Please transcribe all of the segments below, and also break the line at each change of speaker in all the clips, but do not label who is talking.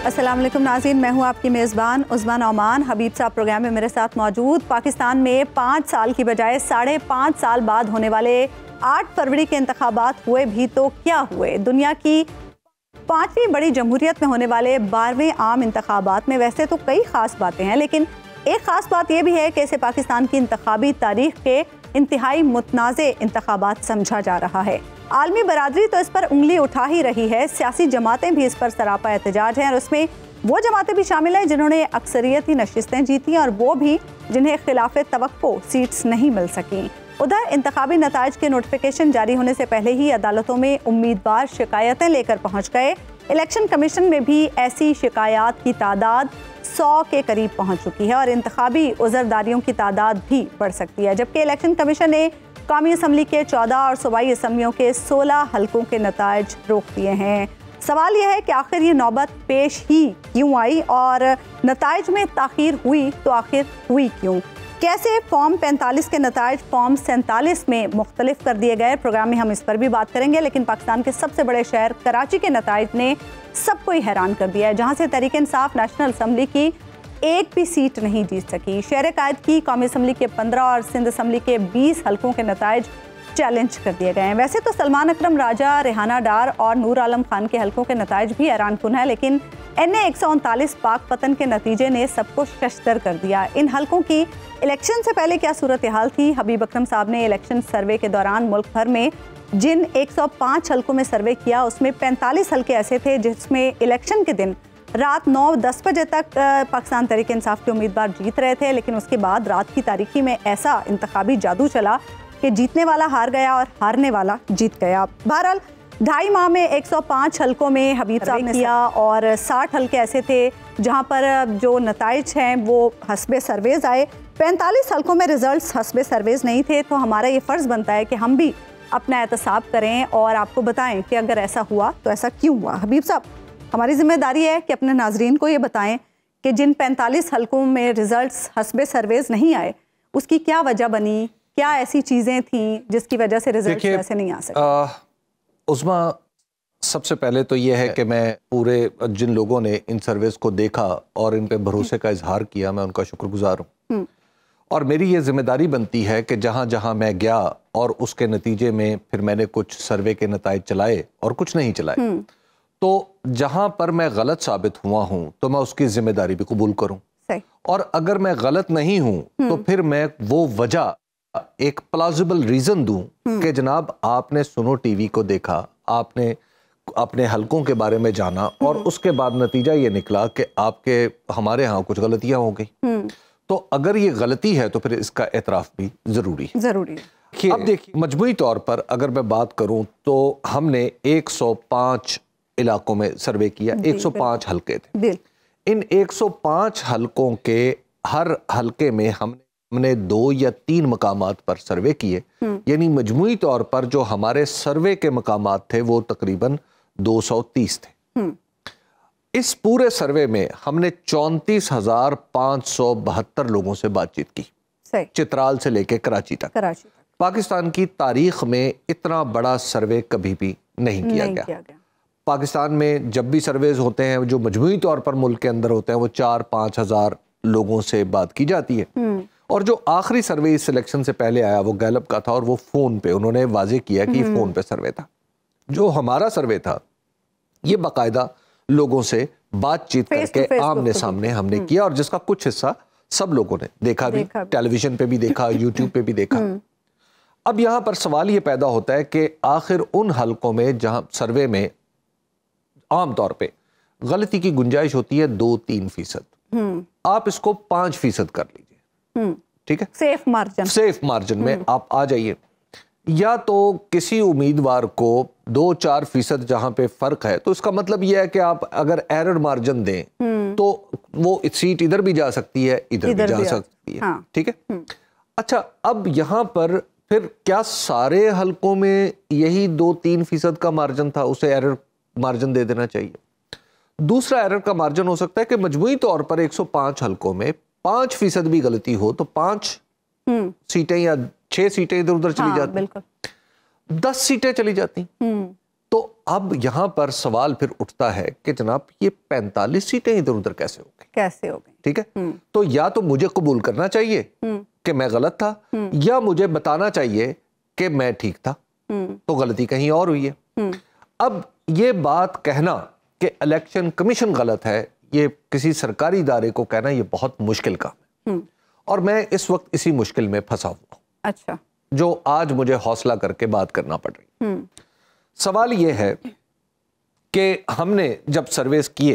अस्सलाम वालेकुम नाज़रीन, मैं हूँ आपकी मेज़बान उस्मान ओमान। हबीब साहब प्रोग्राम में मेरे साथ मौजूद। पाकिस्तान में 5 साल की बजाय 5.5 साल बाद होने वाले 8 फरवरी के इंतखाबात हुए भी तो क्या हुए। दुनिया की 5वीं बड़ी जमहूरियत में होने वाले 12वें आम इंतखाबात में वैसे तो कई ख़ास बातें हैं, लेकिन एक ख़ास बात यह भी है कि इसे पाकिस्तान की इंतखाबी तारीख के इंतहाई मुतनाज़े इंतखाबात समझा जा रहा है। आलमी बरादरी तो इस पर उंगली उठा ही रही है, सियासी जमातें भी इस पर सरापा एहतजाज हैं और उसमें वो जमातें भी शामिल हैं जिन्होंने अक्सरियती नशिस्तें जीती और वो भी जिन्हें खिलाफ तवक्को सीट्स नहीं मिल सकीं। उधर इंतखाबी नताइज के नोटिफिकेशन जारी होने से पहले ही अदालतों में उम्मीदवार शिकायतें लेकर पहुँच गए। इलेक्शन कमीशन में भी ऐसी शिकायत की तादाद 100 के करीब पहुँच चुकी है और इंतखाबी उज़रदारियों की तादाद भी बढ़ सकती है, जबकि इलेक्शन कमीशन ने कौमी असम्बली के 14 और सूबाई असम्बलियों के 16 हलकों के नताइज रोक दिए हैं। सवाल यह है कि आखिर ये नौबत पेश ही क्यों आई और नताइज में ताख़ीर हुई तो आखिर हुई क्यों। कैसे फॉर्म 45 के नताइज फॉर्म 47 में मुख्तलिफ कर दिए गए। प्रोग्राम में हम इस पर भी बात करेंगे, लेकिन पाकिस्तान के सबसे बड़े शहर कराची के नताइज ने सबको ही हैरान कर दिया है, जहाँ से तहरीक इंसाफ नेशनल असम्बली की एक भी सीट नहीं जीत सकी। शहर कायद की कौमी असम्बली के 15 और सिंध असम्बली के 20 हलकों के नताइज चैलेंज कर दिए गए हैं। वैसे तो सलमान अकरम राजा, रेहाना डार और नूर आलम खान के हलकों के नताइज भी हैरानकुन है, लेकिन NA 139 पाक पतन के नतीजे ने सबको शशदर कर दिया। इन हलकों की इलेक्शन से पहले क्या सूरत हाल थी। हबीब अकरम साहब ने इलेक्शन सर्वे के दौरान मुल्क भर में जिन 105 हलकों में सर्वे किया उसमें 45 हलके ऐसे थे जिसमें इलेक्शन के दिन रात 9-10 बजे तक पाकिस्तान तहरीक इंसाफ के उम्मीदवार जीत रहे थे, लेकिन उसके बाद रात की तारीकी में ऐसा इंतखाबी जादू चला कि जीतने वाला हार गया और हारने वाला जीत गया। बहरहाल 2.5 माह में 105 हलकों में हबीब साहब ने किया और 60 हलके ऐसे थे जहां पर जो नताइज हैं वो हस्बे सर्वेज आए। 45 हलकों में रिजल्ट्स हस्बे सर्वेज नहीं थे, तो हमारा ये फ़र्ज़ बनता है कि हम भी अपना एहतसाब करें और आपको बताएं कि अगर ऐसा हुआ तो ऐसा क्यों हुआ। हबीब साहब, हमारी जिम्मेदारी है कि अपने नाजरीन को ये बताएं कि जिन 45 हलकों में रिजल्ट्स हस्बे सर्वेज नहीं आए उसकी क्या वजह बनी, क्या ऐसी चीज़ें थीं जिसकी वजह से रिजल्ट्स ऐसे नहीं आ सके।
उस्मा, सबसे पहले तो ये है कि मैं पूरे जिन लोगों ने इन सर्वेस को देखा और इन पे भरोसे का इजहार किया, मैं उनका शुक्रगुजार हूँ और मेरी ये जिम्मेदारी बनती है कि जहाँ जहाँ मैं गया और उसके नतीजे में फिर मैंने कुछ सर्वे के नताइज चलाए और कुछ नहीं चलाए, तो जहाँ पर मैं गलत साबित हुआ हूँ तो मैं उसकी जिम्मेदारी भी कबूल करूँ और अगर मैं गलत नहीं हूँ तो फिर मैं वो वजह एक प्लाजिबल रीजन दूं कि जनाब आपने सुनो टीवी को देखा, आपने अपने हलकों के बारे में जाना और उसके बाद नतीजा ये निकला कि आपके हमारे यहाँ कुछ गलतियां हो गई। तो अगर ये गलती है तो फिर इसका एतराफ़ भी ज़रूरी है। अब देखिए, मजमूई तौर पर अगर मैं बात करूं तो हमने 105 इलाकों में सर्वे किया, 105 हलके थे। इन 105 हलकों के हर हलके में हमने 2 या 3 मकामात पर सर्वे किए, यानी मजमूई तौर पर जो हमारे सर्वे के मकामात थे वो तकरीबन 230 थे। इस पूरे सर्वे में हमने 34,572 लोगों से बातचीत की, चित्राल से लेके कराची तक। पाकिस्तान की तारीख में इतना बड़ा सर्वे कभी भी नहीं किया गया। पाकिस्तान में जब भी सर्वेज होते हैं जो मजमूई तौर पर मुल्क के अंदर होते हैं वो 4-5 हज़ार लोगों से बात की जाती है और जो आखिरी सर्वे इस सिलेक्शन से पहले आया वो गैलप का था और वो फ़ोन पे उन्होंने वाजे किया कि फ़ोन पे सर्वे था। जो हमारा सर्वे था ये बाकायदा लोगों से बातचीत करके आमने सामने हमने किया और जिसका कुछ हिस्सा सब लोगों ने देखा भी, टेलीविजन पे भी देखा, यूट्यूब पे भी देखा। अब यहाँ पर सवाल ये पैदा होता है कि आखिर उन हलकों में जहाँ सर्वे में आम तौर पे गलती की गुंजाइश होती है 2-3%, आप इसको 5% कर लीजिए, ठीक है, सेफ मार्जिन में आप आ जाइए। या तो किसी उम्मीदवार को 2-4% जहां पे फर्क है तो इसका मतलब यह है कि आप अगर एरर मार्जिन दें तो वो सीट इधर भी जा सकती है, इधर भी जा सकती है, हाँ। ठीक है। अच्छा, अब यहां पर फिर क्या सारे हलकों में यही 2-3% का मार्जिन था, उसे एरर मार्जिन दे देना चाहिए? दूसरा एरर का मार्जिन हो सकता है कि मजमूई तौर पर 105 हलकों में 5% भी गलती हो तो 5 सीटें या 6 सीटें इधर उधर चली जाती, 10 सीटें चली जाती, तो अब यहाँ पर सवाल फिर उठता है कि जनाब ये 45 सीटें इधर उधर कैसे हो गई? ठीक है, तो या तो मुझे कबूल करना चाहिए कि मैं गलत था, या मुझे बताना चाहिए कि मैं ठीक था, तो गलती कहीं और हुई है। अब ये बात कहना कि इलेक्शन कमीशन गलत है, ये किसी सरकारी इदारे को कहना ये बहुत मुश्किल काम है, और मैं इस वक्त इसी मुश्किल में फंसा हुआ। अच्छा, जो आज मुझे हौसला करके बात करना पड़ रही। सवाल ये है कि हमने जब सर्वेस किए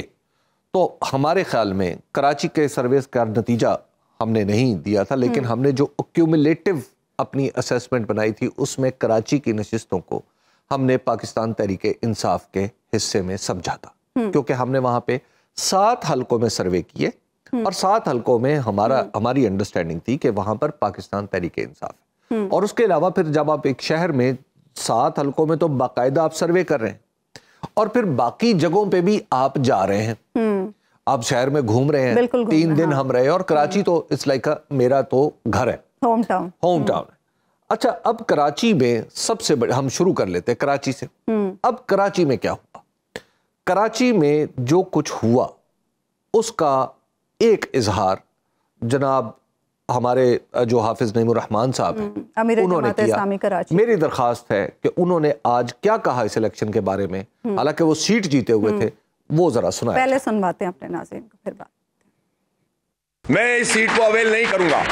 तो हमारे ख्याल में कराची के सर्वेस का नतीजा हमने नहीं दिया था, लेकिन हमने जो एक्यूमुलेटिव अपनी असेसमेंट बनाई थी उसमें कराची की नशिस्तों को हमने पाकिस्तान तहरीक इंसाफ के हिस्से में समझा था, क्योंकि हमने वहां पे 7 हलकों में सर्वे किए और 7 हलकों में हमारी अंडरस्टैंडिंग थी कि वहां पर पाकिस्तान तहरीक इंसाफ है। और उसके अलावा फिर जब आप एक शहर में 7 हलकों में तो बाकायदा आप सर्वे कर रहे हैं और फिर बाकी जगहों पे भी आप जा रहे हैं, आप शहर में घूम रहे हैं, 3 दिन हम रहे, और कराची तो इट्स लाइक मेरा तो घर है, होम टाउन है। अच्छा, अब कराची में सबसे बड़े, हम शुरू कर लेते हैं कराची से। अब कराची में क्या हुआ? कराची में जो कुछ हुआ उसका एक इजहार जनाब हमारे जो हाफिज नईमुर रहमान साहब हैं उन्होंने किया। मेरी दरखास्त है कि उन्होंने आज क्या कहा इस इलेक्शन के बारे में, हालांकि वो सीट जीते हुए थे, वो जरा सुनाएं।
पहले सुनवाते हैं अपने नाज़रीन को, फिर बात।
मैं इस सीट को अवेल नहीं करूंगा।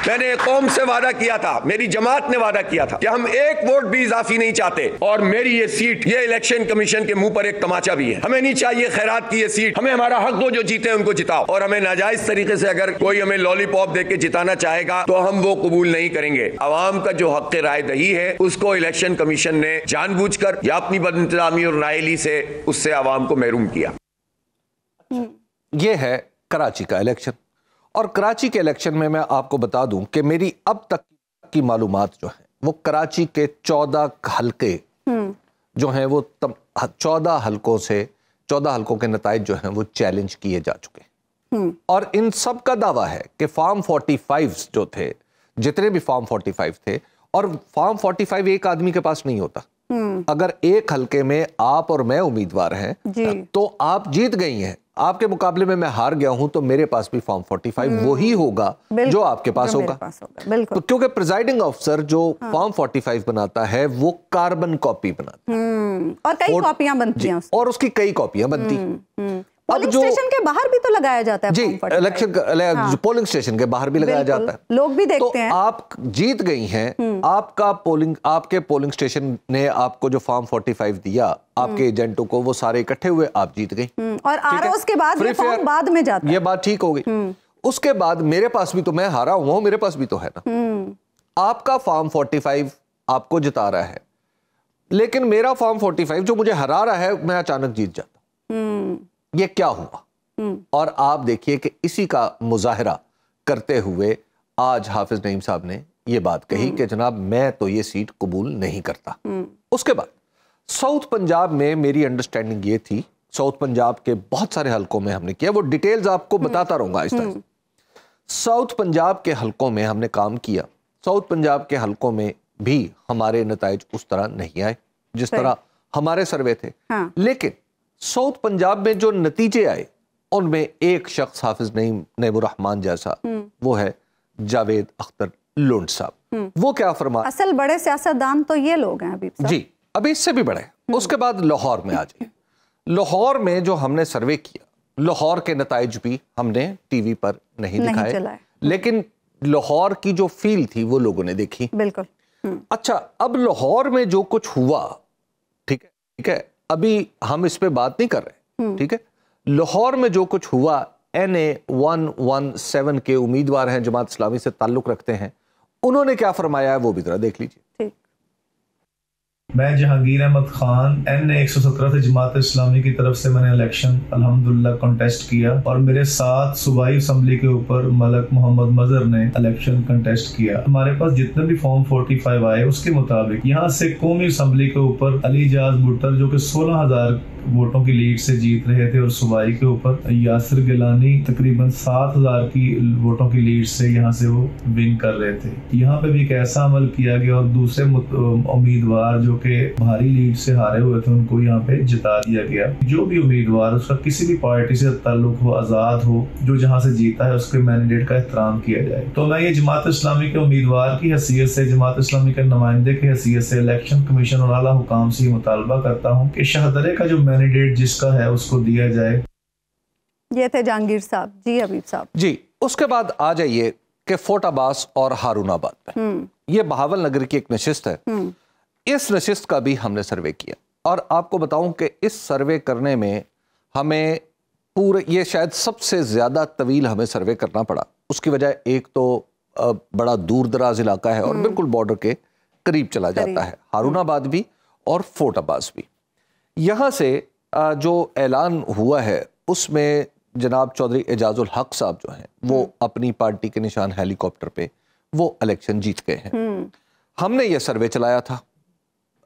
मैंने कौम से वादा किया था, मेरी जमात ने वादा किया था कि हम एक वोट भी इजाफी नहीं चाहते, और मेरी ये सीट, ये इलेक्शन कमीशन के मुंह पर एक तमाचा भी है। हमें नहीं चाहिए खैरात की ये सीट, हमें हमारा हक दो, जो जीते उनको जिताओ, और हमें नाजायज तरीके से अगर कोई हमें लॉलीपॉप देके जिताना चाहेगा तो हम वो कबूल नहीं करेंगे। अवाम का जो हक राय दही है उसको इलेक्शन कमीशन ने जानबूझकर या अपनी बदइंतजामी और नाअहली से उससे अवाम को महरूम किया।
ये है कराची का इलेक्शन। और कराची के इलेक्शन में मैं आपको बता दूं कि मेरी अब तक की मालूमात जो है वो कराची के 14 हलके जो हैं वो 14 हलकों के नताइज जो हैं वो चैलेंज किए जा चुके, और इन सब का दावा है कि फॉर्म 45 जो थे, जितने भी फॉर्म 45 थे, और फॉर्म 45 एक आदमी के पास नहीं होता। अगर एक हलके में आप और मैं उम्मीदवार हैं तो आप जीत गई हैं, आपके मुकाबले में मैं हार गया हूं, तो मेरे पास भी फॉर्म 45 वही होगा जो आपके पास होगा। तो क्योंकि प्रिजाइडिंग अफसर जो फॉर्म 45 बनाता है वो कार्बन कॉपी बनाता है,
और कई कॉपियां बनती हैं,
और उसकी कई कॉपियां बनती हैं।
पोलिंग स्टेशन के बाहर भी तो लगाया जाता है
जी, इलेक्शन पोलिंग स्टेशन के बाहर भी लगाया जाता है,
लोग भी देखते हैं।
आप जीत गई हैं, आपके पोलिंग स्टेशन ने आपको जो फॉर्म 45 दिया आपके एजेंटों को, वो सारे इकट्ठे हुए, आप जीत गई,
और आरओएस के बाद ये फॉर्म बाद में जाता है।
ये बात ठीक हो गई। उसके बाद मेरे पास भी तो, मैं हारा हुआ हूं, मेरे पास भी तो है ना। आपका फॉर्म 45 आपको जिता रहा है, लेकिन मेरा फॉर्म 45 जो मुझे हरा रहा है, मैं अचानक जीत जाता हूं। ये क्या हुआ? और आप देखिए कि इसी का मुजाहरा करते हुए आज हाफिज नईम साहब ने ये बात कही कि जनाब मैं तो ये सीट कबूल नहीं करता। उसके बाद साउथ पंजाब में मेरी अंडरस्टैंडिंग ये थी, साउथ पंजाब के बहुत सारे हलकों में हमने किया, वो डिटेल्स आपको बताता रहूंगा इस तरह। साउथ पंजाब के हलकों में हमने काम किया, साउथ पंजाब के हलकों में भी हमारे नताइज उस तरह नहीं आए जिस तरह हमारे सर्वे थे। लेकिन साउथ पंजाब में जो नतीजे आए उनमें एक शख्स हाफिज नईमुर रहमान जैसा, वो है जावेद अख्तर लुंड साहब। वो क्या फरमा,
असल बड़े सियासतदान तो ये लोग हैं हबीब साहब
जी, अभी इससे भी बड़े। उसके बाद लाहौर में आ जाए, लाहौर में जो हमने सर्वे किया, लाहौर के नताइज भी हमने टीवी पर नहीं दिखाए, लेकिन लाहौर की जो फील थी वो लोगों ने देखी।
बिल्कुल।
अच्छा, अब लाहौर में जो कुछ हुआ, ठीक है, अभी हम इस पे बात नहीं कर रहे, ठीक है। लाहौर में जो कुछ हुआ, NA 117 के उम्मीदवार हैं, जमात इस्लामी से ताल्लुक रखते हैं, उन्होंने क्या फरमाया है वो भी जरा देख लीजिए।
मैं जहांगीर अहमद खान NA 117 से जमात इस्लामी की तरफ से मैंने इलेक्शन अल्हम्दुलिल्लाह कंटेस्ट किया, और मेरे साथ सूबाई असम्बली के ऊपर मलक मोहम्मद मजहर ने इलेक्शन कंटेस्ट किया। हमारे पास जितने भी फॉर्म 45 आए उसके मुताबिक यहाँ से कौमी असम्बली के ऊपर अली जाज भुट्टर जो कि 16,000 वोटों की लीड से जीत रहे थे और सूबाई के ऊपर यासिर गिलानी तकरीबन 7,000 की वोटों की लीड से यहाँ से वो विन कर रहे थे। यहाँ पे भी एक ऐसा अमल किया गया और दूसरे उम्मीदवार जो कि भारी लीड से हारे हुए थे उनको यहाँ पे जिता दिया गया। जो भी उम्मीदवार उसका किसी भी पार्टी से ताल्लुक हो, आजाद हो, जो जहाँ से जीता है उसके मैंडेट का एहतराम किया जाए। तो मैं ये जमात इस्लामी के उम्मीदवार की हैसियत से, जमात इस्लामी के नुमाइंदे की हैसियत से इलेक्शन कमीशन और आला हुकाम से मुतालबा करता हूँ कि शाहदरे का जो मैंडेट जिसका है उसको दिया जाए।
ये थे जहांगीर साहब। जी हबीब साहब
जी, उसके बाद आ जाइए कि फोर्ट अब्बास और हारूनाबाद पे, ये बहावल नगर की एक नशिस्त है। इस नशिस्त का भी हमने सर्वे किया और आपको बताऊं कि इस सर्वे करने में हमें पूरे, ये शायद सबसे ज्यादा तवील हमें सर्वे करना पड़ा। उसकी वजह एक तो बड़ा दूर दराज इलाका है और बिल्कुल बॉर्डर के करीब चला जाता है, हारूनाबाद भी और फोर्ट अब्बास भी। यहाँ से जो ऐलान हुआ है उसमें जनाब चौधरी एजाजुल हक साहब जो हैं वो अपनी पार्टी के निशान हेलीकॉप्टर पे वो इलेक्शन जीत गए हैं। हमने ये सर्वे चलाया था,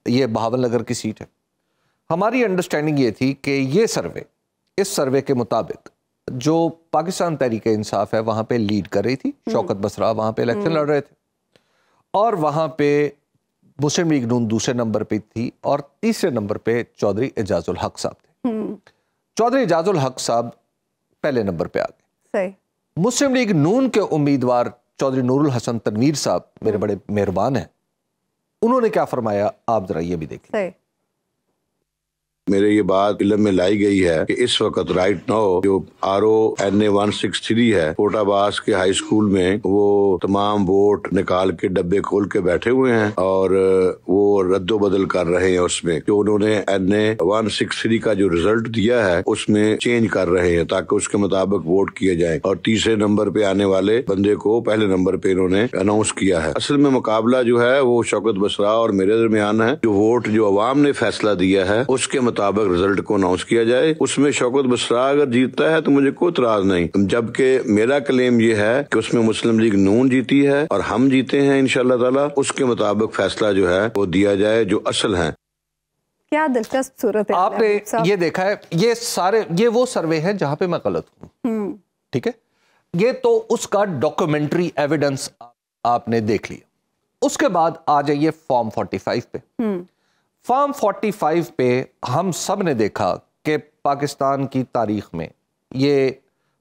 ये बहावल नगर की सीट है। हमारी अंडरस्टैंडिंग ये थी कि ये सर्वे, इस सर्वे के मुताबिक जो पाकिस्तान तहरीक इंसाफ है वहां पे लीड कर रही थी, शौकत बसरा वहां पे इलेक्शन लड़ रहे थे और वहां पे मुस्लिम लीग नून दूसरे नंबर पे थी और तीसरे नंबर पे चौधरी एजाजुल हक साहब थे। चौधरी एजाजुल हक साहब पहले नंबर पे आ गए। मुस्लिम लीग नून के उम्मीदवार चौधरी नूरुल हसन तनवीर साहब मेरे बड़े मेहरबान हैं, उन्होंने क्या फरमाया आप जरा ये भी देखिए।
मेरे ये बात इल्म में लाई गई है कि इस वक्त राइट नाउ जो RO-NA 163 है फोर्ट अब्बास के हाई स्कूल में वो तमाम वोट निकाल के डब्बे खोल के बैठे हुए हैं और वो रद्दो बदल कर रहे हैं। उसमें जो उन्होंने NA 163 का जो रिजल्ट दिया है उसमें चेंज कर रहे हैं ताकि उसके मुताबिक वोट किए जाए और तीसरे नंबर पे आने वाले बंदे को पहले नंबर पे इन्होंने अनाउंस किया है। असल में मुकाबला जो है वो शौकत बसरा और मेरे दरमियान है। जो वोट जो अवाम ने फैसला दिया है उसके मुताबिक रिजल्ट को अनाउंस किया जाए। उसमें शौकत बसरा अगर जीतता है तो मुझे कोई इतराज नहीं, जबकि मेरा क्लेम ये है कि उसमें मुस्लिम लीग नून जीती है और हम जीते हैं इंशाअल्लाह ताला। उसके मुताबिक फैसला जो है वो दिया जाए जो असल है।
क्या दिलचस्प सूरत है।
आपने ये देखा है, ये सारे ये वो सर्वे है जहां पे मैं गलत हूं, ठीक है। ये तो उसका डॉक्यूमेंट्री एविडेंस आपने देख लिया। उसके बाद आ जाइए फॉर्म 45 पे। फॉर्म 45 पे हम सब ने देखा कि पाकिस्तान की तारीख में ये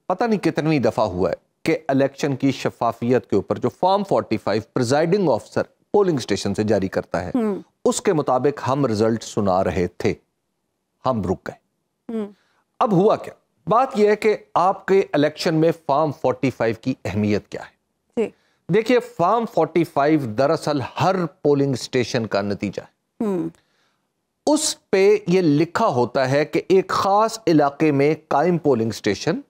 पता नहीं कितनी दफा हुआ है कि इलेक्शन की शफाफियत के ऊपर जो form 45 presiding officer polling station से जारी करता है उसके मुताबिक हम रिजल्ट सुना रहे थे, हम रुक गए। अब हुआ क्या, बात यह है कि आपके इलेक्शन में फॉर्म 45 की अहमियत क्या है। देखिए फॉर्म 45 दरअसल हर पोलिंग स्टेशन का नतीजा है। उस पे ये लिखा होता है कि एक खास इलाके में कायम पोलिंग स्टेशन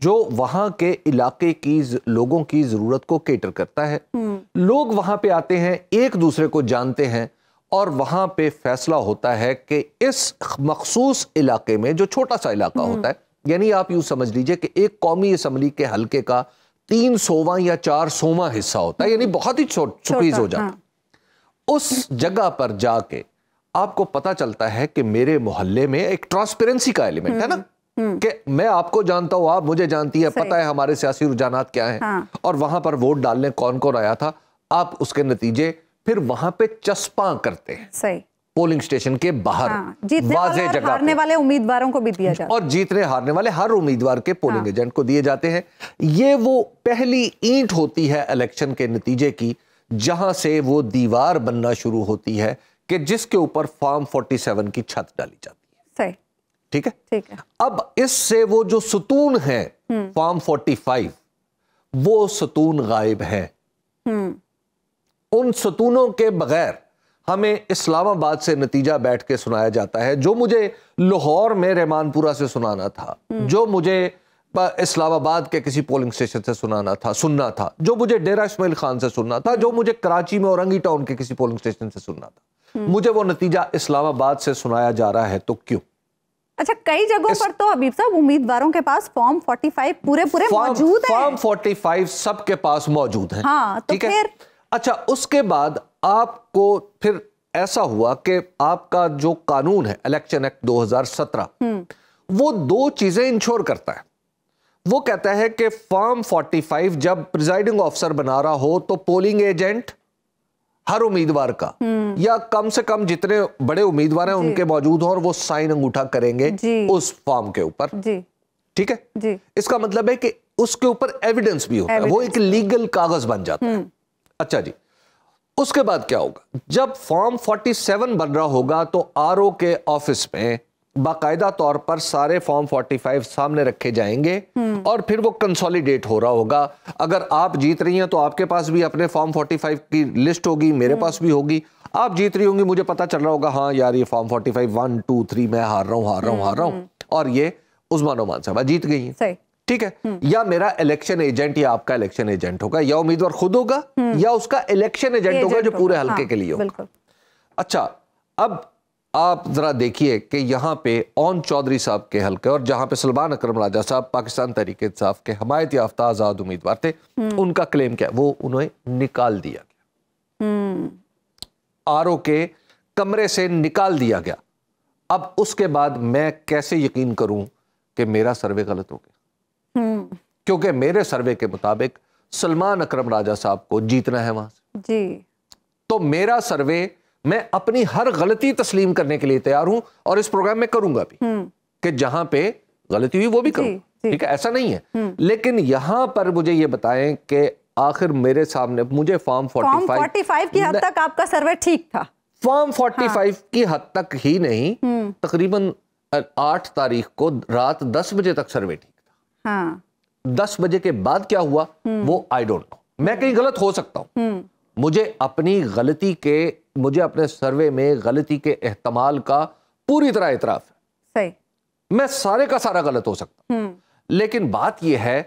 जो वहां के इलाके की लोगों की जरूरत को केटर करता है। लोग वहां पे आते हैं, एक दूसरे को जानते हैं और वहां पे फैसला होता है कि इस मखसूस इलाके में जो छोटा सा इलाका होता है, यानी आप यूं समझ लीजिए कि एक कौमी असम्बली के हल्के का 300वां या 400वां हिस्सा होता है, यानी बहुत ही छोटा हो जाता। उस जगह पर जाके आपको पता चलता है कि मेरे मोहल्ले में एक ट्रांसपेरेंसी का एलिमेंट है ना, कि मैं आपको जानता हूं, आप मुझे जानती है, पता है हमारे सियासी रुझानात क्या हैं। और वहां पर वोट डालने कौन कौन आया था, आप उसके नतीजे फिर वहां पे चस्पा करते हैं। सही। पोलिंग स्टेशन के बाहर वाज़ेह जगह हारने वाले उम्मीदवारों को भी दिया जाता है और जीतने हारने वाले हर उम्मीदवार के पोलिंग एजेंट को दिए जाते हैं। ये वो पहली ईंट होती है इलेक्शन के नतीजे की, जहां से वो दीवार बनना शुरू होती है कि जिसके ऊपर फॉर्म 47 की छत डाली जाती है। सही। ठीक है, ठीक है। अब इससे वो जो सतून है फॉर्म 45, वो सतून गायब है। उन सतूनों के बगैर हमें इस्लामाबाद से नतीजा बैठ के सुनाया जाता है, जो मुझे लाहौर में रहमानपुरा से सुनाना था, जो मुझे इस्लामाबाद के किसी पोलिंग स्टेशन से सुनना था, जो मुझे डेरा इस्माइल खान से सुनना था, जो मुझे कराची में औरंगी टाउन के किसी पोलिंग स्टेशन से सुनना था, मुझे वो नतीजा इस्लामाबाद से सुनाया जा रहा है। तो क्यों?
अच्छा, कई जगहों पर तो हबीब साहब उम्मीदवारों के पास फॉर्म 45 पूरे मौजूद है।
फॉर्म 45 सबके पास मौजूद है। हाँ, तो फिर अच्छा, उसके बाद आपको फिर ऐसा हुआ कि आपका जो कानून है इलेक्शन एक्ट 2017 वो दो चीजें इंश्योर करता है। वो कहता है कि फॉर्म 45 जब प्रिजाइडिंग ऑफिसर बना रहा हो तो पोलिंग एजेंट हर उम्मीदवार का या कम से कम जितने बड़े उम्मीदवार हैं उनके मौजूद हो और वो साइन अंगूठा करेंगे उस फॉर्म के ऊपर। ठीक है जी। इसका मतलब है कि उसके ऊपर एविडेंस भी होता है, वो एक लीगल कागज बन जाता है। अच्छा जी, उसके बाद क्या होगा? जब फॉर्म 47 बन रहा होगा तो आरओ के ऑफिस में बाकायदा तौर पर सारे फॉर्म 45 सामने रखे जाएंगे और फिर वो कंसोलिडेट हो रहा होगा। अगर आप जीत रही हैं तो आपके पास भी अपने फॉर्म 45 की लिस्ट होगी, मेरे पास भी होगी। आप जीत रही होंगी, मुझे पता चल रहा होगा हाँ यार ये फॉर्म 45 1 2 3 मैं हार रहा हूँ और ये उस्मा नोमान साहबा जीत गई है। ठीक है, या मेरा इलेक्शन एजेंट या आपका इलेक्शन एजेंट होगा, या उम्मीदवार खुद होगा या उसका इलेक्शन एजेंट होगा जो पूरे हल्के के लिए होगा। अच्छा, अब आप जरा देखिए कि यहाँ पे ओन चौधरी साहब के हल्के और जहां पे सलमान अकरम राजा साहब पाकिस्तान तहरीक-ए-इंसाफ के हमायत याफ्ता आजाद उम्मीदवार थे, उनका क्लेम क्या, वो उन्हें निकाल दिया गया, आरओ के कमरे से निकाल दिया गया। अब उसके बाद मैं कैसे यकीन करूं कि मेरा सर्वे गलत हो गया? क्योंकि मेरे सर्वे के मुताबिक सलमान अकरम राजा साहब को जीतना है वहां से जी। तो मेरा सर्वे, मैं अपनी हर गलती तस्लीम करने के लिए तैयार हूं और इस प्रोग्राम में करूंगा भी कि जहां पे गलती हुई वो भी करूंगा। ठीक है, ऐसा नहीं है। लेकिन यहां पर मुझे ये बताएं कि आखिर मेरे सामने मुझे फॉर्म 45
की हद तक आपका सर्वे ठीक था?
फॉर्म 45 की हद तक ही नहीं, तकरीबन 8 तारीख को रात 10 बजे तक सर्वे ठीक था। हाँ। 10 बजे के बाद क्या हुआ वो आई डोंट नो। मैं कहीं गलत हो सकता हूं, मुझे अपने सर्वे में गलती के एहतमाल का पूरी तरह इतराफ है। सही, मैं सारे का सारा गलत हो सकता, लेकिन बात यह है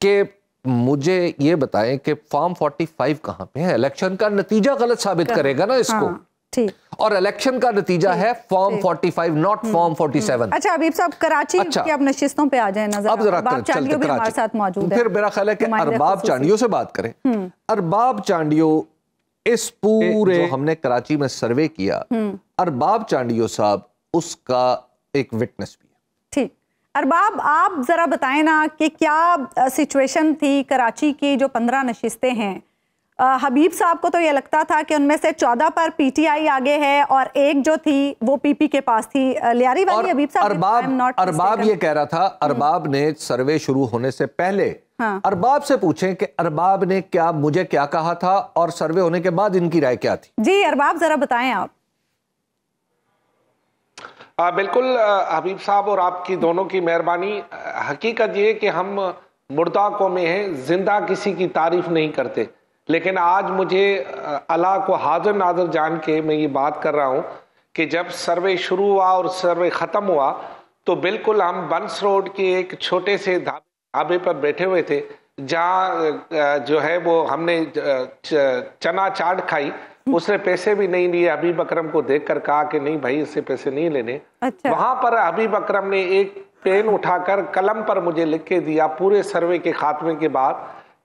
कि मुझे ये बताएं कि फॉर्म 45 कहां पे है? इलेक्शन का नतीजा गलत साबित करेगा ना इसको। हाँ, ठीक। और इलेक्शन का नतीजा है फॉर्म 45 नॉट फॉर्म 47।
अच्छा हबीब साहब, कराची की अब नशिस्तों पे आ जाए नजर।
अब जरा
चांडियो भी हमारे साथ मौजूद है।
फिर मेरा ख्याल है कि अरबाब चांडियो से बात करें। अरबाब चांडियो, इस पूरे जो हमने कराची में सर्वे किया, अरबाब चांडियो साहब उसका एक विटनेस भी है। ठीक,
अरबाब आप जरा बताएं ना कि क्या सिचुएशन थी कराची की जो 15 नशिस्तें हैं। हबीब साहब को तो ये लगता था कि उनमें से 14 पर पीटीआई आगे है और एक जो थी वो पीपी के पास थी, लियारी वाली। हबीब साहब,
अरबाब ये कह रहा था, अरबाब ने सर्वे शुरू होने से पहले अरबाब से पूछें कि अरबाब ने क्या मुझे क्या कहा था और सर्वे होने के बाद इनकी राय क्या थी।
जी अरबाब जरा बताएं आप।
बिल्कुल हबीब साहब और आपकी दोनों की मेहरबानी। हकीकत ये कि हम मुर्दा कौमें हैं, जिंदा किसी की तारीफ नहीं करते, लेकिन आज मुझे अल्लाह को हाजिर नाज़र जान के मैं ये बात कर रहा हूँ कि जब सर्वे शुरू हुआ और सर्वे ख़त्म हुआ तो बिल्कुल हम बंस रोड के एक छोटे से ढाबे पर बैठे हुए थे, जहाँ जो है वो हमने चना चाट खाई। उसने पैसे भी नहीं लिए, हबीब अकरम को देखकर कहा कि नहीं भाई इससे पैसे नहीं लेने। अच्छा। वहां पर हबीब अकरम ने एक पेन उठाकर कलम पर मुझे लिख के दिया पूरे सर्वे के खात्मे के बाद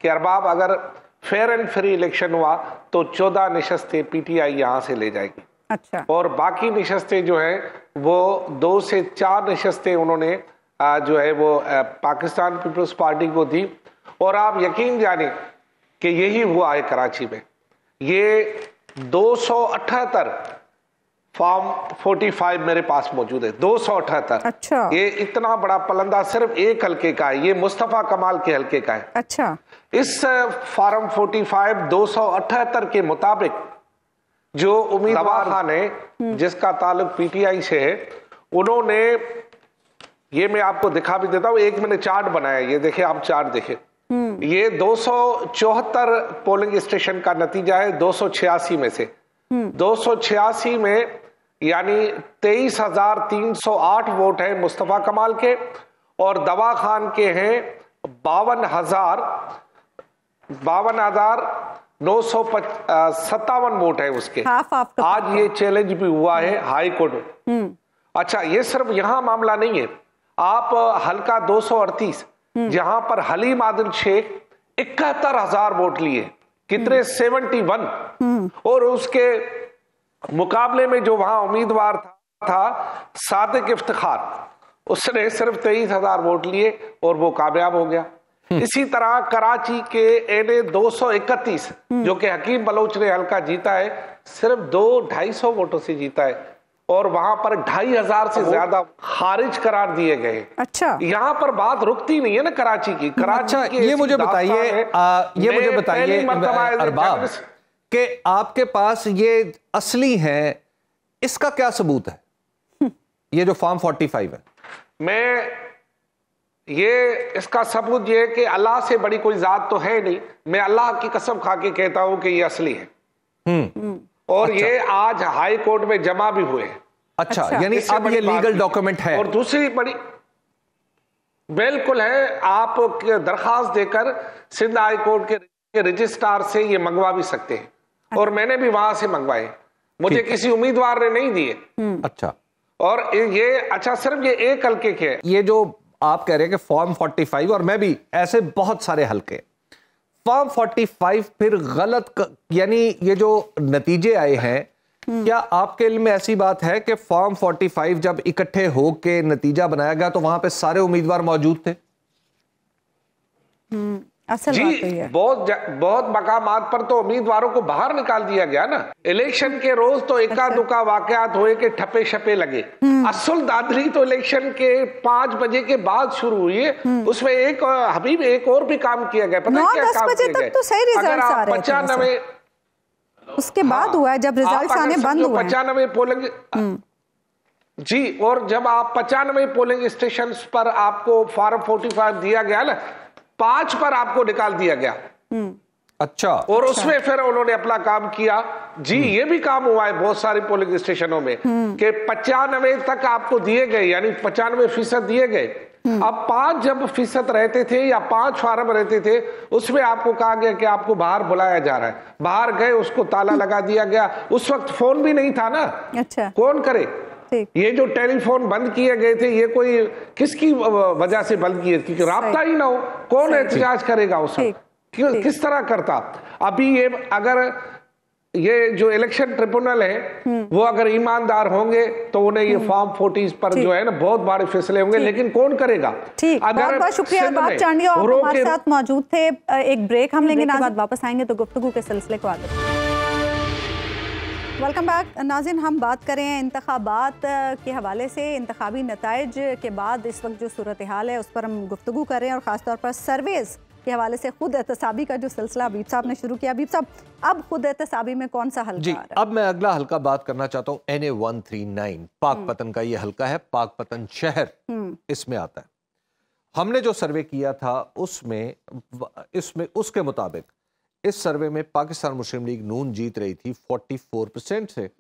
कि अरबाब अगर फेयर एंड फ्री इलेक्शन हुआ तो 14 नशस्तें पीटीआई यहाँ से ले जाएगी। अच्छा। और बाकी नशस्तें जो हैं वो 2 से 4 नशस्तें उन्होंने जो है वो पाकिस्तान पीपल्स पार्टी को दी। और आप यकीन जाने कि यही हुआ है कराची में। ये 278 फॉर्म 45 मेरे पास मौजूद है, 278। अच्छा। ये इतना बड़ा पलंदा सिर्फ एक हल्के का है, ये मुस्तफा कमाल के हल्के का है। अच्छा। इस फॉर्म 45 278 के मुताबिक जो उम्मीदवार खान है जिसका ताल्लुक पीटीआई से है, उन्होंने, ये मैं आपको दिखा भी देता हूं, एक मैंने चार्ट बनाया, ये देखे आप चार्ट देखे, ये 274 पोलिंग स्टेशन का नतीजा है 286 में से। 286 में यानी 23,308 वोट है मुस्तफा कमाल के और दवा खान के हैं 52,957 वोट है उसके। आज ये चैलेंज भी हुआ है हाई कोर्ट में। अच्छा, ये सिर्फ यहां मामला नहीं है, आप हल्का 238 जहां पर हलीम आदिल शेख 71,000 वोट लिए, कितने 71, और उसके मुकाबले में जो वहां उम्मीदवार था सादिक इफ्तिखार, उसने सिर्फ 23,000 वोट लिए और वो कामयाब हो गया। इसी तरह कराची के एने 231 जो कि हकीम बलोच ने हल्का जीता है, सिर्फ 200-250 वोटों से जीता है और वहां पर 2,500 से ज्यादा खारिज करार दिए गए।
अच्छा,
यहाँ पर बात रुकती नहीं है ना कराची की। कराची
अच्छा, ये मुझे बताइए अरबाब कि आपके पास ये असली है, इसका क्या सबूत है? ये जो फॉर्म 45 है,
इसका सबूत ये है कि अल्लाह से बड़ी कोई जात तो है नहीं, मैं अल्लाह की कसम खा के कहता हूं कि ये असली है। और अच्छा, ये आज हाई कोर्ट में जमा भी हुए।
अच्छा, यानी अब ये लीगल डॉक्यूमेंट है।
और दूसरी बड़ी बिल्कुल है, आप दरखास्त देकर सिंध हाई कोर्ट के रजिस्ट्रार से ये मंगवा भी सकते हैं। और मैंने भी वहां से मंगवाए, मुझे किसी उम्मीदवार ने नहीं दिए।
अच्छा,
और ये अच्छा सिर्फ ये एक हल्के के,
ये जो आप कह रहे हैं कि फॉर्म 45, और मैं भी ऐसे बहुत सारे हल्के, फॉर्म 45 फिर गलत यानी ये जो नतीजे आए हैं, क्या आपके इल्म में ऐसी बात है कि फॉर्म 45 जब इकट्ठे होके नतीजा बनाया गया तो वहां पे सारे उम्मीदवार मौजूद थे?
असल
जी,
बात तो ये
बहुत मकामात पर तो उम्मीदवारों को बाहर निकाल दिया गया ना। इलेक्शन के रोज तो इक्का दुक्का वाकयात हुए कि ठप्पे शप्पे लगे। असल दादरी तो इलेक्शन के 5 बजे के बाद शुरू हुई है, उसमें एक हबीब एक और भी काम किया गया। पता है क्या काम किया गया?
तो सही रिजल्ट आ रहे थे,
95
उसके बाद हुआ है जब रिजल्ट आने बंद हुए।
95 पोलिंग जी, और जब आप 95 पोलिंग स्टेशन पर आपको फॉर्म 45 दिया गया ना, 5 पर आपको निकाल दिया गया।
अच्छा,
और उसमें फिर उन्होंने अपना काम किया। जी, ये भी काम हुआ है बहुत सारे पोलिंग स्टेशनों में कि 95 तक आपको दिए गए, यानी 95% दिए गए। अब 5 जब फीसद रहते थे या 5 फार्म रहते थे, उसमें आपको कहा गया कि आपको बाहर बुलाया जा रहा है। बाहर गए, उसको ताला लगा दिया गया। उस वक्त फोन भी नहीं था ना। अच्छा, कौन करे? ये जो टेलीफोन बंद किए गए थे, ये कोई किसकी वजह से बंद किए? क्योंकि राब्ता ही ना हो, कौन एहतजाज करेगा उस वक्त? किस तरह करता? अभी ये अगर ये जो इलेक्शन ट्रिब्यूनल है वो अगर ईमानदार होंगे तो उन्हें ये फॉर्म 40 पर जो है ना बहुत बड़े फैसले होंगे, लेकिन कौन करेगा?
बहुत बहुत शुक्रिया बात चांडिया, आप हमारे साथ मौजूद थे। एक ब्रेक हम लेंगे, बाद वापस आएंगे तो गुफ्तगू के सिलसिले को आगे। वेलकम बैक नाज़रीन, हम बात करें इंतखाबात के हवाले से। इंतखाबी नताइज के बाद इस वक्त जो सूरत हाल है उस पर हम गुफ्तगू कर रहे हैं, और ख़ासतौर पर सर्वेज़ के हवाले से खुद एहतसाबी का जो सिलसिला हबीब साहब ने शुरू किया। हबीब साहब, अब खुद एहतसाबी में कौन सा हल्का आ रहा है?
अब मैं अगला हल्का बात करना चाहता हूँ। NA 139 पाकपतन का ये हल्का है, पाकपतन शहर इसमें आता है। हमने जो सर्वे किया था इसमें उसके मुताबिक इस सर्वे में पाकिस्तान मुस्लिम लीग नून जीत रही थी 44% से।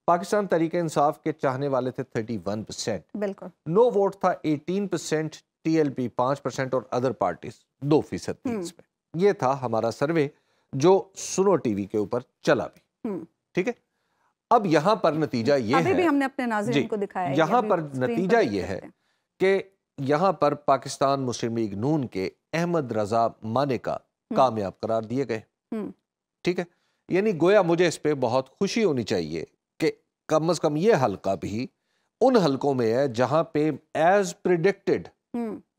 पाकिस्तान तहरीक इंसाफ के चाहने वाले थे 31%।
बिल्कुल।
नो वोट था 18%, TLP 5% और अदर पार्टीज 2% थी इसमें। ये था हमारा सर्वे जो सुनो टीवी के ऊपर चला भी। ठीक है, अब यहां पर नतीजा ये है,
भी हमने अपने नाज़रीन को दिखाया,
यहां पर नतीजा ये है कि यहां पर पाकिस्तान मुस्लिम लीग नून के अहमद रजा मानेका कामयाब करार दिए गए। ठीक है, यानी गोया मुझे इस पे बहुत खुशी होनी चाहिए कि कम से कम ये हल्का भी उन हलकों में है जहां पे एज प्रिडिक्टेड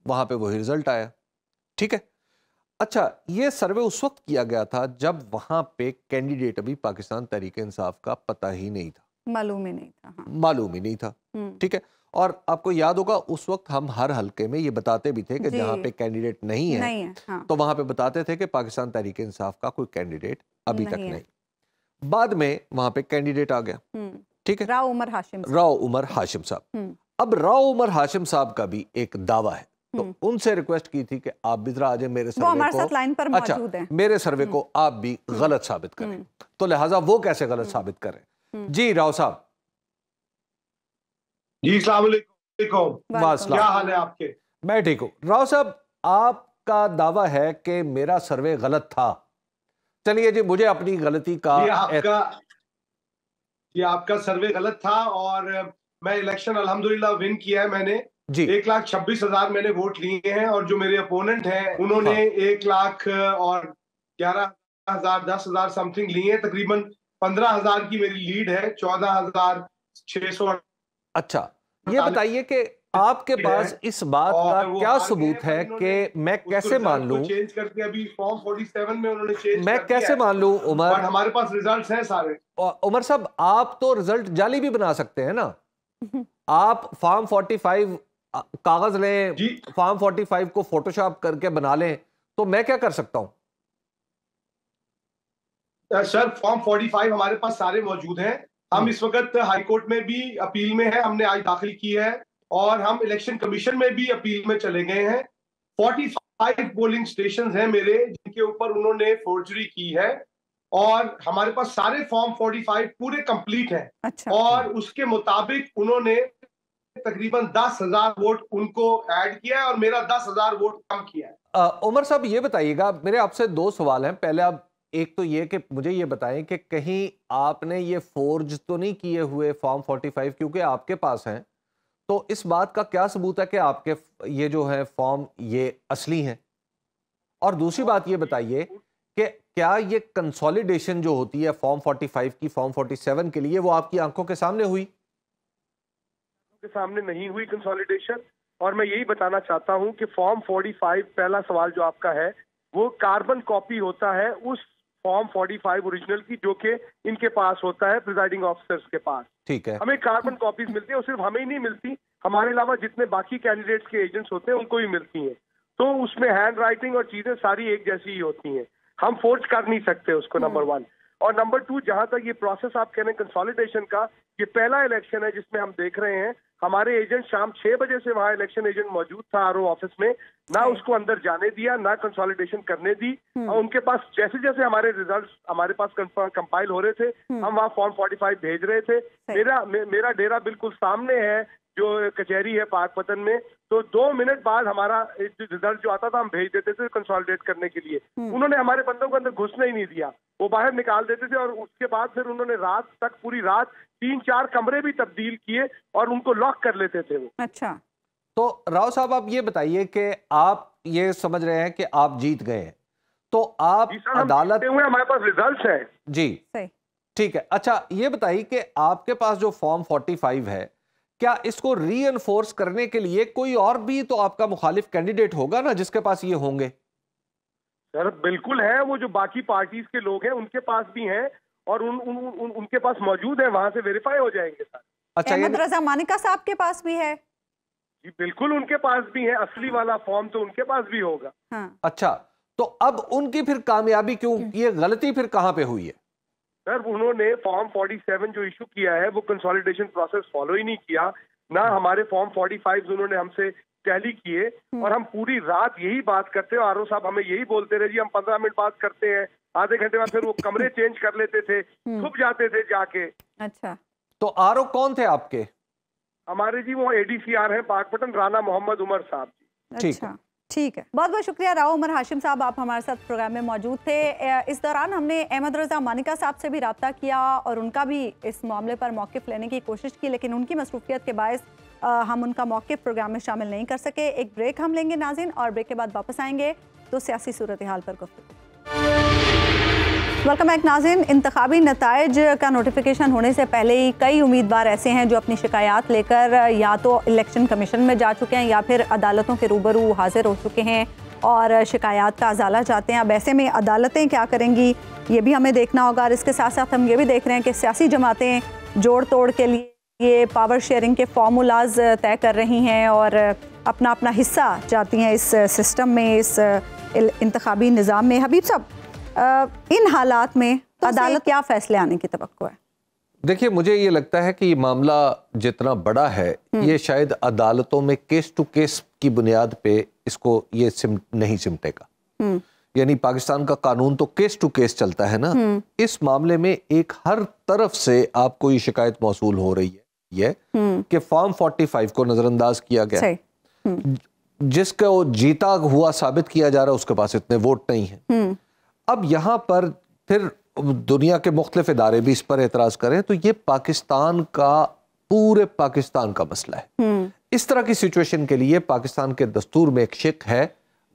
वहां पे वही रिजल्ट आया। ठीक है, अच्छा, ये सर्वे उस वक्त किया गया था जब वहां पे कैंडिडेट अभी पाकिस्तान तहरीक इंसाफ का पता ही नहीं था, मालूम ही नहीं था। ठीक है, और आपको याद होगा उस वक्त हम हर हल्के में ये बताते भी थे कि जहां पे कैंडिडेट नहीं है तो वहां पे बताते थे कि पाकिस्तान तहरीक इंसाफ का कोई कैंडिडेट अभी तक नहीं। बाद में वहां पे कैंडिडेट आ गया। ठीक है, राव उमर हाशिम साहब। अब राव उमर हाशिम साहब का भी एक दावा है, तो उनसे रिक्वेस्ट की थी कि आप भी जरा आज मेरे सर्वे को, लाइन पर मौजूद हैं, मेरे सर्वे को आप भी गलत साबित करें। तो लिहाजा वो कैसे गलत साबित करें? जी राव साहब।
जी अस्सलाम वालेकुम, क्या हाल है आपके?
मैं ठीक हूँ। राव साहब, आपका दावा है कि मेरा सर्वे गलत था। चलिए जी, मुझे अपनी गलती का
आपका सर्वे गलत था और मैं इलेक्शन अल्हम्दुलिल्लाह विन किया है मैंने। 1,26,000 मैंने वोट लिए हैं और जो मेरे अपोनेंट हैं उन्होंने 1 लाख और 11,000 10,000 समथिंग लिए हैं तकरीबन। 15,000 की मेरी लीड है, 14,600।
अच्छा, ये बताइए कि आपके पास इस बात का क्या सबूत है कि मैं कैसे मान लूं,
चेंज करके अभी फॉर्म 47 में उन्होंने चेंज
मैं कैसे मान लूं उमर?
हमारे पास रिजल्ट्स हैं सारे।
उमर साहब, आप तो रिजल्ट जाली भी बना सकते हैं ना। आप फॉर्म 45 कागज लें, फॉर्म 45 को फोटोशॉप करके बना लें, तो मैं क्या कर सकता हूं?
सर, फॉर्म 45 हमारे पास सारे मौजूद हैं। हम इस वक्त हाई कोर्ट में भी अपील में है, हमने आज दाखिल की है, और हम इलेक्शन कमीशन में भी अपील में चले गए हैं। 45 पोलिंग स्टेशन हैं मेरे, जिनके ऊपर उन्होंने फोर्जरी की है, और हमारे पास सारे फॉर्म 45 पूरे कंप्लीट हैं।
अच्छा।
और उसके मुताबिक उन्होंने तकरीबन 10,000 वोट उनको ऐड किया है और मेरा 10,000 वोट कम किया है।
उमर साहब, ये बताइएगा, मेरे आपसे दो सवाल हैं। पहले आप एक तो ये कि मुझे ये बताएं कि कहीं आपने ये फोर्ज तो नहीं किए हुए फॉर्म 45, क्योंकि आपके पास हैं, तो इस बात का क्या सबूत है कि आपके ये जो है फॉर्म ये असली हैं? और दूसरी बात ये बताइए कि क्या ये कंसोलिडेशन जो होती है फॉर्म 45 की फॉर्म 47 के लिए, वो आपकी आंखों के सामने हुई?
के सामने नहीं हुई कंसोलिडेशन। और मैं यही बताना चाहता हूं कि फॉर्म 45, पहला सवाल जो आपका है, वो कार्बन कॉपी होता है उस फॉर्म 45 ओरिजिनल की, जो कि इनके पास होता है, प्रिजाइडिंग ऑफिसर्स के पास।
ठीक है।
हमें कार्बन कॉपीज मिलती है, और सिर्फ हमें ही नहीं मिलती, हमारे अलावा जितने बाकी कैंडिडेट्स के एजेंट्स होते हैं उनको भी मिलती हैं। तो उसमें हैंड राइटिंग और चीजें सारी एक जैसी ही होती हैं, हम फोर्ज कर नहीं सकते उसको, नंबर 1। और नंबर 2, जहां तक ये प्रोसेस आप कह रहे हैं कंसोलिडेशन का, ये पहला इलेक्शन है जिसमें हम देख रहे हैं हमारे एजेंट शाम 6 बजे से वहां इलेक्शन एजेंट मौजूद था आरओ ऑफिस में, ना उसको अंदर जाने दिया, ना कंसोलिडेशन करने दी। और उनके पास जैसे जैसे हमारे रिजल्ट्स हमारे पास कंपाइल हो रहे थे, हम वहां फॉर्म 45 भेज रहे थे। मेरा डेरा बिल्कुल सामने है, जो कचहरी है पाकपतन में। तो 2 मिनट बाद हमारा रिजल्ट जो आता था हम भेज देते थे कंसोलिडेट करने के लिए। उन्होंने हमारे बंदों को अंदर घुसने ही नहीं दिया, वो बाहर निकाल देते थे। और उसके बाद फिर उन्होंने रात तक, पूरी रात 3-4 कमरे भी तब्दील किए और उनको लॉक कर लेते थे वो।
अच्छा,
तो राव साहब, आप ये बताइए कि आप ये समझ रहे हैं कि आप जीत गए हैं, तो आप अदालत
हुए, हमारे पास रिजल्ट्स हैं
जी, ठीक है। अच्छा, ये बताइए कि आपके पास जो फॉर्म 45 है, क्या इसको रीएनफोर्स करने के लिए कोई और भी तो आपका मुखालिफ कैंडिडेट होगा ना जिसके पास ये होंगे?
सर बिल्कुल है, वो जो बाकी पार्टीज के लोग हैं उनके पास भी हैं, और उनके पास मौजूद है, वहां से वेरीफाई हो जाएंगे सर।
अच्छा,
अहमद रजा मानिका साहब के पास भी है?
जी बिल्कुल, उनके पास भी है, असली वाला फॉर्म तो उनके पास भी होगा।
हाँ।
अच्छा, तो अब उनकी फिर कामयाबी क्यों, ये गलती फिर कहां पे हुई है?
सर, उन्होंने फॉर्म 47 जो इशू किया है वो कंसोलिडेशन प्रोसेस फॉलो ही नहीं किया, ना हमारे फॉर्म 45 उन्होंने हमसे टैली किए। और हम पूरी रात यही बात करते हैं, आरओ साहब हमें यही बोलते रहे, जी हम 15 मिनट बात करते हैं, आधे घंटे बाद फिर वो कमरे चेंज कर लेते थे, छुप जाते थे जाके।
अच्छा,
तो आरओ कौन थे आपके?
हमारे जी वो एडीसीआर हैं पाकपतन, राना मोहम्मद उमर साहब जी।
अच्छा, ठीक है, बहुत बहुत शुक्रिया राव उमर हाशिम साहब, आप हमारे साथ प्रोग्राम में मौजूद थे। इस दौरान हमने अहमद रजा मानिका साहब से भी रब्ता किया और उनका भी इस मामले पर मौक़िफ़ लेने की कोशिश की, लेकिन उनकी मसरूफियत के बायस हम उनका मौक़िफ़ प्रोग्राम में शामिल नहीं कर सके। एक ब्रेक हम लेंगे नाज़रीन, और ब्रेक के बाद वापस आएंगे तो सियासी सूरत हाल पर गुफ्तगू। वेलकम बैक नाज़रीन। इंतखाबी नताइज का नोटिफिकेशन होने से पहले ही कई उम्मीदवार ऐसे हैं जो अपनी शिकायत लेकर या तो इलेक्शन कमीशन में जा चुके हैं या फिर अदालतों के रूबरू हाजिर हो चुके हैं और शिकायत का अजाला चाहते हैं। अब ऐसे में अदालतें क्या करेंगी ये भी हमें देखना होगा, और इसके साथ साथ हम ये भी देख रहे हैं कि सियासी जमातें जोड़ तोड़ के लिए पावर शेयरिंग के फार्मूलाज तय कर रही हैं और अपना अपना हिस्सा चाहती हैं इस सिस्टम में, इस इंतखाबी निज़ाम में। हबीब साहब, इन हालात में अदालत क्या फैसले आने की तवक्को है?
देखिए, मुझे ये लगता है कि ये मामला जितना बड़ा है, ये शायद अदालतों में केस टू केस की बुनियाद पे इसको ये नहीं सिमटेगा। यानी पाकिस्तान का कानून तो केस टू केस चलता है ना। इस मामले में एक हर तरफ से आपको ये शिकायत मौसूल हो रही है कि फॉर्म 45 को नजरअंदाज किया गया, जिसका वो जीता हुआ साबित किया जा रहा है, उसके पास इतने वोट नहीं है। अब यहाँ पर फिर दुनिया के मुख्तलिफ इदारे भी इस पर एतराज करें, तो ये पाकिस्तान का, पूरे पाकिस्तान का मसला है। इस तरह की सिचुएशन के लिए पाकिस्तान के दस्तूर में एक शिक है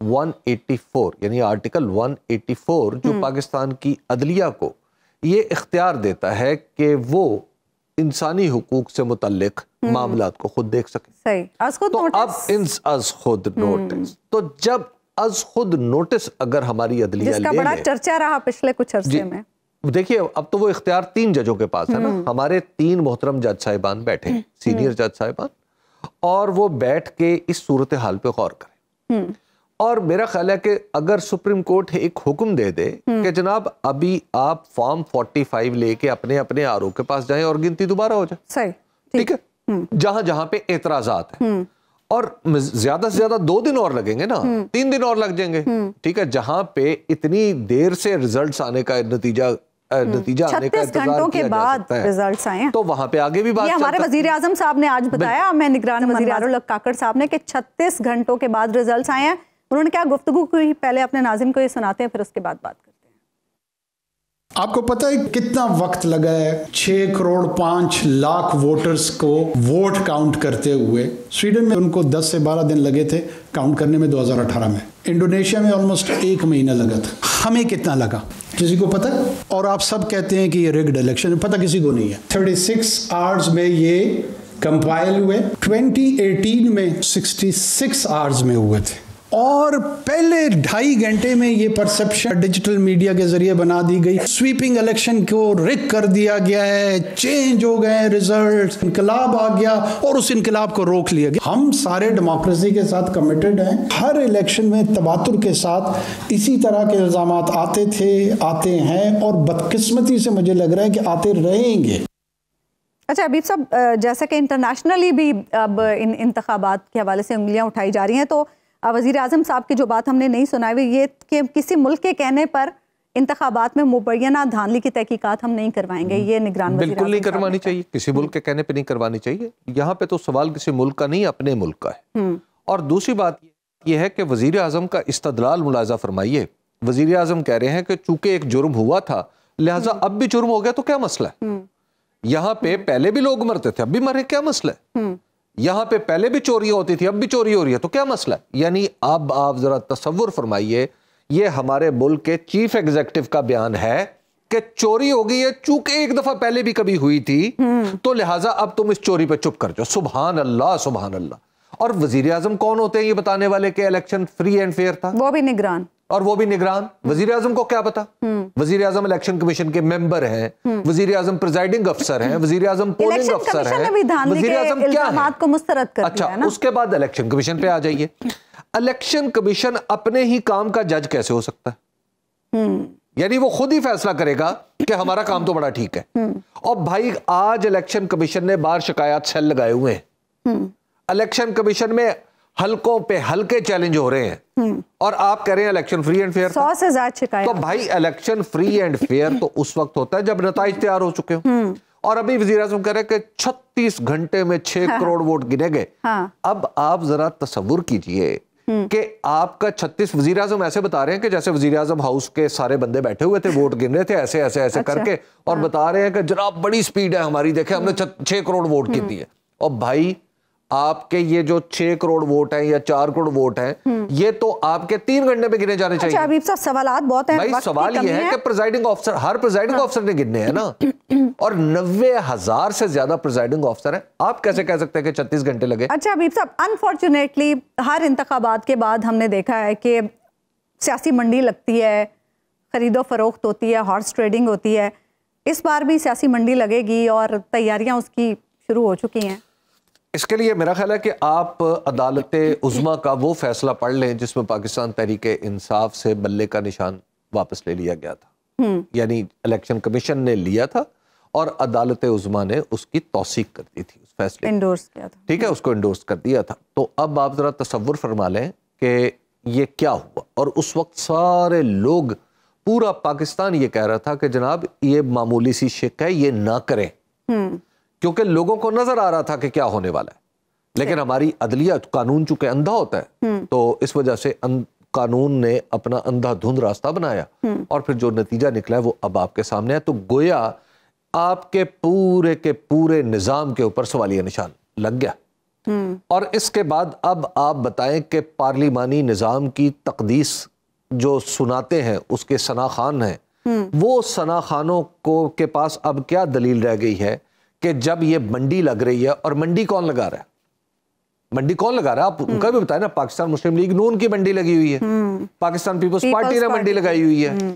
184, यानी आर्टिकल 184, जो पाकिस्तान की अदलिया को ये इख्तियार देता है कि वो इंसानी हुकूक से मुतल्लिक मामलात को खुद देख सके।
सही।
तो अब अज खुद नोटिस, तो जब अज खुद नोटिस अगर हमारी अदलिया
जिसका बड़ा चर्चा रहा पिछले कुछ अरसे में,
देखिए अब तो वो इख्तियार 3 जजों के पास है ना। हमारे 3 मोहतरम जज साहिबान बैठे, सीनियर जज साहिबान, और वो बैठ के इस सूरत हाल पे गौर करें। और मेरा ख्याल है कि अगर सुप्रीम कोर्ट एक हुक्म दे दे कि जनाब अभी आप फॉर्म 45 लेके अपने अपने आरओ के पास जाएं और गिनती दोबारा हो जाए,
सही,
ठीक है, जहां जहां पे एतराजात हैं, और ज्यादा से ज्यादा 2 दिन और लगेंगे ना, 3 दिन और लग जाएंगे, ठीक है, जहां पे इतनी देर से रिजल्ट्स आने का नतीजा आने का
36 घंटों के बाद रिजल्ट्स आए हैं,
तो वहां पे आगे भी बात,
ये हमारे वजीर आजम साहब ने आज बताया, मैं निगरान वजीर आजम काकड़ साहब ने, कि 36 घंटों के बाद रिजल्ट्स आए हैं। उन्होंने क्या गुफ्तगू की, पहले अपने नाज़िम को ये सुनाते हैं, फिर उसके बाद बात करते हैं।
आपको पता है कितना वक्त लगा है 6 करोड़ 5 लाख वोटर्स को वोट काउंट करते हुए? स्वीडन में उनको 10 से 12 दिन लगे थे काउंट करने में 2018 में। इंडोनेशिया में ऑलमोस्ट 1 महीना लगा था। हमें कितना लगा किसी को पता? और आप सब कहते हैं कि ये रिग्ड इलेक्शन, पता किसी को नहीं है। 36 आवर्स में ये कंपाइल हुए, 2018 में 66 आवर्स में हुए थे, और पहले 2.5 घंटे में ये परसेप्शन डिजिटल मीडिया के जरिए बना दी गई। स्वीपिंग इलेक्शन को रिग कर दिया गया है, चेंज हो गए रिजल्ट, इनकलाब आ गया और उस इनकलाब को रोक लिया गया। हम सारे डेमोक्रेसी के साथ कमिटेड हैं। हर इलेक्शन में तबातुर के साथ इसी तरह के इल्जाम आते थे, आते हैं, और बदकिस्मती से मुझे लग रहा है कि आते रहेंगे।
अच्छा हबीब साहब, जैसा कि इंटरनेशनली भी अब इन इंतखाबात के हवाले से उंगलियां उठाई जा रही हैं, तो वज़ीर आज़म साहब की जो बात हमने नहीं सुनाई हुई, ये कि किसी मुल्क के कहने पर इंतखाबात में मुबैना धांधली की तहकीकात हम नहीं करवाएंगे, ये निगरान
बिल्कुल नहीं करवानी चाहिए, किसी मुल्क के कहने पे नहीं करवानी चाहिए। यहाँ पे तो सवाल किसी मुल्क का नहीं, अपने मुल्क का है। और दूसरी बात ये है कि वज़ीर आज़म का इस्तदलाल मुलाज़ा फरमाइए। वज़ीर आज़म कह रहे हैं कि चूंकि एक जुर्म हुआ था लिहाजा अब भी जुर्म हो गया, तो क्या मसला है? यहाँ पे पहले भी लोग मरते थे, अब भी मरे, क्या मसला है? यहाँ पे पहले भी चोरी होती थी, अब भी चोरी हो रही है, तो क्या मसला है? यानी अब आप जरा तसव्वुर फरमाइए, ये हमारे मुल्क के चीफ एग्जीक्यूटिव का बयान है कि चोरी हो गई है, चूंकि एक दफा पहले भी कभी हुई थी, तो लिहाजा अब तुम इस चोरी पे चुप कर जाओ। सुभान अल्लाह, सुभान अल्लाह। और वजीर आजम कौन होते हैं ये बताने वाले कि इलेक्शन फ्री एंड फेयर था?
वो भी निगरान,
और वो भी निगरान। वजीर आजम को क्या पता? वजीर आजम इलेक्शन कमीशन के मेंबर हैं, वजीर आजम प्रिजाइडिंग अफसर हैं, वजीर आजम पोलिंग अफसर हैं, वजीर आजम क्या है?
को मुस्तरद कर
अच्छा,
दिया है ना?
उसके बाद इलेक्शन कमीशन पे आ जाइए। इलेक्शन कमीशन अपने ही काम का जज कैसे हो सकता है? यानी वो खुद ही फैसला करेगा कि हमारा काम तो बड़ा ठीक है। और भाई आज इलेक्शन कमीशन ने बाहर शिकायत सेल लगाए हुए हैं, इलेक्शन कमीशन में हल्कों पे हल्के चैलेंज हो रहे हैं, और आप कह रहे हैं इलेक्शन फ्री एंड फेयर।
100 से ज्यादा शिकायत।
तो भाई इलेक्शन फ्री एंड फेयर तो उस वक्त होता है जब नताइज तैयार हो चुके हो। और अभी वजीर आज़म कह रहे हैं कि 36 घंटे में 6 करोड़ वोट गिने गए। अब आप जरा तसव्वुर कीजिए कि आपका 36, वजीर आज़म ऐसे बता रहे हैं कि जैसे वजीर आज़म हाउस के सारे बंदे बैठे हुए थे, वोट गिन रहे थे ऐसे ऐसे ऐसे करके, और बता रहे हैं कि जनाब बड़ी स्पीड है हमारी, देखे हमने 6 करोड़ वोट गिन दिए। और भाई आपके ये जो 6 करोड़ वोट हैं या 4 करोड़ वोट हैं, ये तो आपके 3 घंटे में गिने जाने चाहिए।
अच्छा हबीब साहब, सवालात बहुत हैं।
भाई सवाल ये है कि प्रिजाइडिंग ऑफिसर, हर प्रिजाइडिंग ऑफिसर ने गिनने हैं ना, और 90,000 से ज्यादा प्रिजाइडिंग ऑफिसर हैं। आप कैसे कह सकते हैं कि 36 घंटे लगे?
अच्छा हबीब साहब, अनफॉर्चुनेटली हर इंतखाबात के बाद हमने देखा है कि सियासी मंडी लगती है, खरीदो फरोख्त होती है, हॉर्स ट्रेडिंग होती है। इस बार भी सियासी मंडी लगेगी और तैयारियां उसकी शुरू हो चुकी हैं।
इसके लिए मेरा ख्याल है कि आप अदालत उज़्मा का वो फैसला पढ़ लें जिसमें पाकिस्तान तहरीक इंसाफ से बल्ले का निशान वापस ले लिया गया था। यानी इलेक्शन कमीशन ने लिया था और अदालत उज़्मा ने उसकी तौसीक कर दी थी, उस फैसले
इंडोर्स किया था।
ठीक है, उसको इंडोर्स कर दिया था। तो अब आप जरा तसव्वुर फरमा लें कि ये क्या हुआ। और उस वक्त सारे लोग, पूरा पाकिस्तान ये कह रहा था कि जनाब ये मामूली सी शिक है, ये ना करें, क्योंकि लोगों को नजर आ रहा था कि क्या होने वाला है। लेकिन हमारी अदलिया, कानून चूंकि अंधा होता है, तो इस वजह से कानून ने अपना अंधाधुंध रास्ता बनाया, और फिर जो नतीजा निकला है वो अब आपके सामने है। तो गोया आपके पूरे के पूरे निजाम के ऊपर सवालिया निशान लग गया। और इसके बाद अब आप बताएं कि पार्लिमानी निजाम की तकदीस जो सुनाते हैं उसके सना खान हैं वो सना खानों को के पास अब क्या दलील रह गई है कि जब ये मंडी लग रही है, और मंडी कौन लगा रहा है, मंडी कौन लगा रहा है, आप उनका भी बताएं ना। पाकिस्तान मुस्लिम लीग नून की मंडी लगी हुई है, पाकिस्तान पीपल्स पार्टी ने मंडी लगाई हुई है।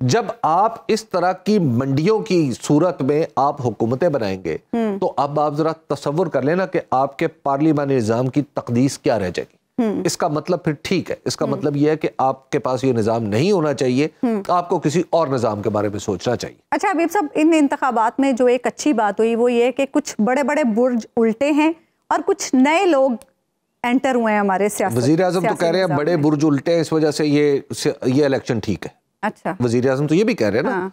जब आप इस तरह की मंडियों की सूरत में आप हुकूमतें बनाएंगे तो अब आप जरा तसव्वुर कर लेना कि आपके पार्लिमानी निजाम की तकदीस क्या रह जाएगी। इसका मतलब फिर ठीक है, इसका मतलब यह है कि आपके पास ये निजाम नहीं होना चाहिए, आपको किसी और निजाम के बारे में सोचना चाहिए।
अच्छा हबीब साहब, इन इंतखाबात में जो एक अच्छी बात हुई वो ये कि कुछ बड़े बड़े बुर्ज उल्टे हैं और कुछ नए लोग एंटर हुए हैं हमारे सियासत।
वजीर आजम तो कह रहे हैं बड़े बुर्ज उल्टे हैं, इस वजह से ये इलेक्शन ठीक है।
अच्छा,
वजीर आजम तो ये भी कह रहे हैं ना।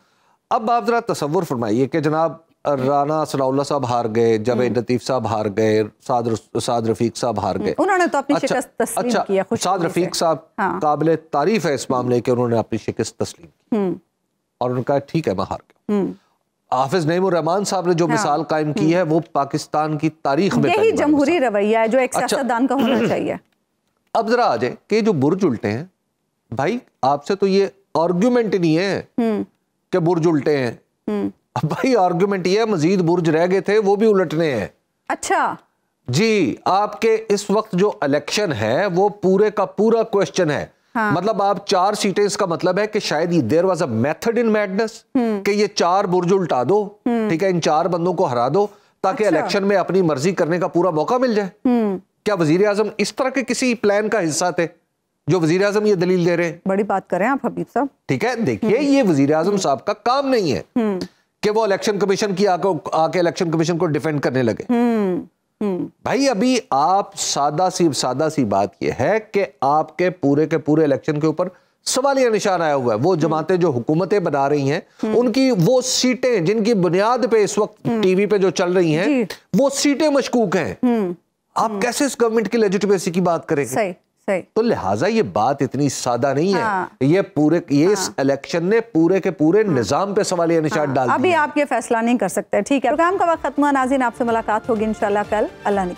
अब आप जरा तसव्वुर फरमाइए कि जनाब राना सनाउल्लाह साहब हार गए, जावेद लतीफ साहब हार गए, साद रफीक साहब हार गए।
उन्होंने तो अपनी शिकस्त तस्लीम की है।
साद रफीक साहब काबिल तारीफ है इस मामले के, उन्होंने अपनी शिकस्त तस्लीम की और उन्होंने कहा ठीक है मैं हार गया। हाफिज नईमुर रहमान साहब ने जो मिसाल कायम की है वो पाकिस्तान की तारीख में
यही जमहूरी रवैया है जो एक सियासतदान का होना चाहिए।
अब जरा आ जाए कि जो बुर्ज उल्टे हैं, भाई आपसे तो ये आर्ग्यूमेंट नहीं है कि बुर्ज उल्टे हैं। अब भाई आर्ग्यूमेंट ये है मजीद बुर्ज रह गए थे वो भी उलटने हैं।
अच्छा
जी, आपके इस वक्त जो इलेक्शन है वो पूरे का पूरा क्वेश्चन है। मतलब आप 4 सीटें, इसका मतलब है कि शायद there was a method in madness कि ये 4 बुर्ज उल्टा दो, ठीक है, इन 4 बंदों को हरा दो ताकि इलेक्शन में अपनी मर्जी करने का पूरा मौका मिल जाए। क्या वजीर आजम इस तरह के किसी प्लान का हिस्सा थे जो वजीर आजम ये दलील दे रहे हैं?
बड़ी बात कर रहे हैं आप हबीब साहब।
ठीक है, देखिए ये वजीर आजम साहब का काम नहीं है कि वो इलेक्शन कमीशन की आके इलेक्शन कमीशन को डिफेंड करने लगे। भाई अभी आप सादा सी बात यह है कि आपके पूरे के पूरे इलेक्शन के ऊपर सवालिया निशान आया हुआ है। वो जमातें जो हुकूमतें बना रही हैं उनकी वो सीटें जिनकी बुनियाद पे इस वक्त टीवी पे जो चल रही हैं वो सीटें मशकूक हैं। आप कैसे इस गवर्नमेंट की लेजिटिमेसी की बात करेंगे?
सही।
तो लिहाजा ये बात इतनी सादा नहीं है। ये इस इलेक्शन ने पूरे के पूरे निजाम पे सवालिया निशान डाल दिया।
अभी आप ये फैसला नहीं कर सकते। ठीक है, प्रोग्राम का वक्त खत्म हुआ। नाज़रीन, आपसे मुलाकात होगी इंशाल्लाह कल। अल्लाह ने